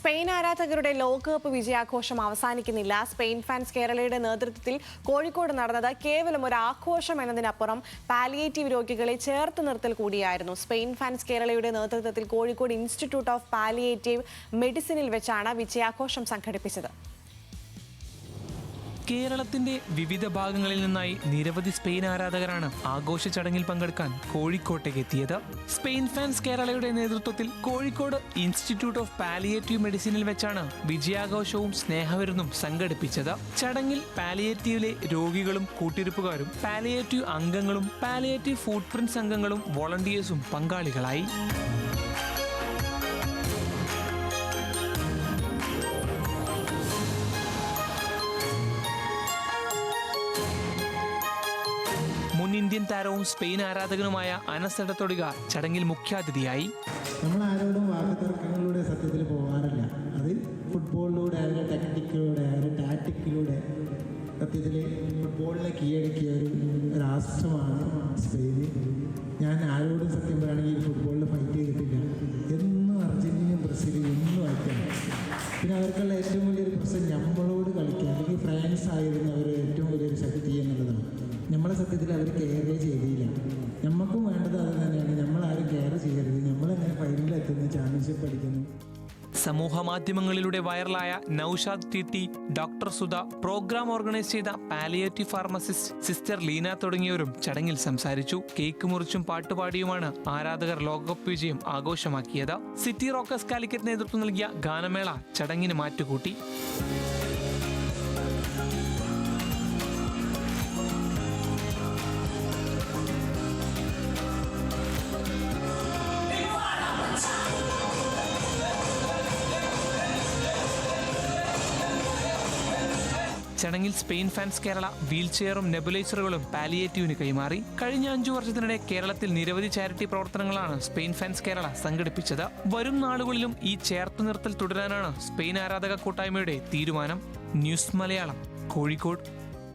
Spain ആരാധകരുടെ ലോകകപ്പ് വിജയാഘോഷം അവസാനിക്കുന്നില്ല. സ്പെയിൻ ഫാൻസ് കേരളയുടെ നേതൃത്വത്തിൽ കോഴിക്കോട് നടന്നത് കേവലം ഒരു ആഘോഷം എന്നതിനപ്പുറം പാലിയേറ്റീവ് രോഗികളെ ചേർത്ത് നിർത്തൽ കൂടിയായിരുന്നു. സ്പെയിൻ ഫാൻസ് കേരളയുടെ നേതൃത്വത്തിൽ കോഴിക്കോട് ഇൻസ്റ്റിറ്റ്യൂട്ട് ഓഫ് പാലിയേറ്റീവ് മെഡിസിനിൽ വെച്ചാണ് വിജയാഘോഷം സംഘടിപ്പിച്ചത്. കേരളത്തിന്റെ വിവിധ ഭാഗങ്ങളിൽ നിന്നായി നിരവധി സ്പെയിൻ ആരാധകരാണ് ആഘോഷ ചടങ്ങിൽ പങ്കെടുക്കാൻ കോഴിക്കോട്ടേക്ക് എത്തിയത്. സ്പെയിൻ ഫാൻസ് കേരളയുടെ നേതൃത്വത്തിൽ കോഴിക്കോട് ഇൻസ്റ്റിറ്റ്യൂട്ട് ഓഫ് പാലിയേറ്റീവ് മെഡിസിനിൽ വെച്ചാണ് വിജയാഘോഷവും സ്നേഹവിരുന്നും സംഘടിപ്പിച്ചത്. ചടങ്ങിൽ പാലിയേറ്റീവിലെ രോഗികളും കൂട്ടിരിപ്പുകാരും പാലിയേറ്റീവ് അംഗങ്ങളും പാലിയേറ്റീവ് ഫുട് പ്രിന്റ്സ് അംഗങ്ങളും വോളണ്ടിയേഴ്സും പങ്കാളികളായി. മുൻ ഇന്ത്യൻ താരവും സ്പെയിൻ ആരാധകനുമായ അനസ് എടത്തൊടിക ചടങ്ങിൽ മുഖ്യാതിഥിയായി. നമ്മൾ ആരോടും വാക്കുതർക്കങ്ങളിലൂടെ സത്യത്തിൽ പോകാറില്ല. അത് ഫുട്ബോളിലൂടെ, അതിൻ്റെ ടെക്നിക്കിലൂടെ, അതിൻ്റെ ടാക്ടിക്കിലൂടെ സത്യത്തിൽ ഫുട്ബോളിനെ കീഴടക്കിയ ഒരു രാഷ്ട്രമാണ് സ്പെയിൻ. ഞാൻ ആരോടും സത്യം പറയുകയാണെങ്കിൽ ഫുട്ബോളിൽ ഫൈറ്റ് ചെയ്തിട്ടില്ല. എന്നും അർജന്റീനയും ബ്രസീലും എന്നും വായിക്കണം. പിന്നെ അവർക്കുള്ള ഏറ്റവും വലിയൊരു പ്രശ്നം നമ്മളോട് കളിക്കുക, അല്ലെങ്കിൽ ഫ്രാൻസ് ആയിരുന്നു അവർ ഏറ്റവും വലിയൊരു ശക്തി എന്നുള്ളതാണ്. നമ്മളെ സത്യത്തിൽ അവർ കെയർ ചെയ്തില്ല. നമുക്കും വേണ്ടത് അത് തന്നെയാണ്. നമ്മളാരും കെയർ ചെയ്യരുത്. നമ്മളെങ്ങനെ ഫൈനലിൽ എത്തുന്നു, ചാമ്പ്യൻഷിപ്പ് അടിക്കുന്നു. സമൂഹ മാധ്യമങ്ങളിലൂടെ വൈറലായ Naushad T, doctor Sudha, program organise ചെയ്ത പാലിയേറ്റീവ് ഫാർമസിസ്റ്റ് സിസ്റ്റർ ലീന തുടങ്ങിയവരും ചടങ്ങിൽ സംസാരിച്ചു. കേക്ക് മുറിച്ചും പാട്ടുപാടിയുമാണ് ആരാധകർ ലോകകപ്പ് വിജയം ആഘോഷമാക്കിയത്. സിറ്റി റോക്കേഴ്സ് കാലിക്കറ്റ് നേതൃത്വം നൽകിയ ഗാനമേള ചടങ്ങിന് മാറ്റുകൂട്ടി. ചടങ്ങിൽ സ്പെയിൻ ഫാൻസ് കേരള വീൽചെയറും നെബുലൈസറുകളും പാലിയേറ്റീവിന് കൈമാറി. കഴിഞ്ഞ 5 വർഷത്തിനിടെ കേരളത്തിൽ നിരവധി ചാരിറ്റി പ്രവർത്തനങ്ങളാണ് സ്പെയിൻ ഫാൻസ് കേരള സംഘടിപ്പിച്ചത്. വരും നാളുകളിലും ഈ ചേർത്ത് നിർത്തൽ തുടരാനാണ് സ്പെയിൻ ആരാധക കൂട്ടായ്മയുടെ തീരുമാനം. ന്യൂസ് മലയാളം, കോഴിക്കോട്.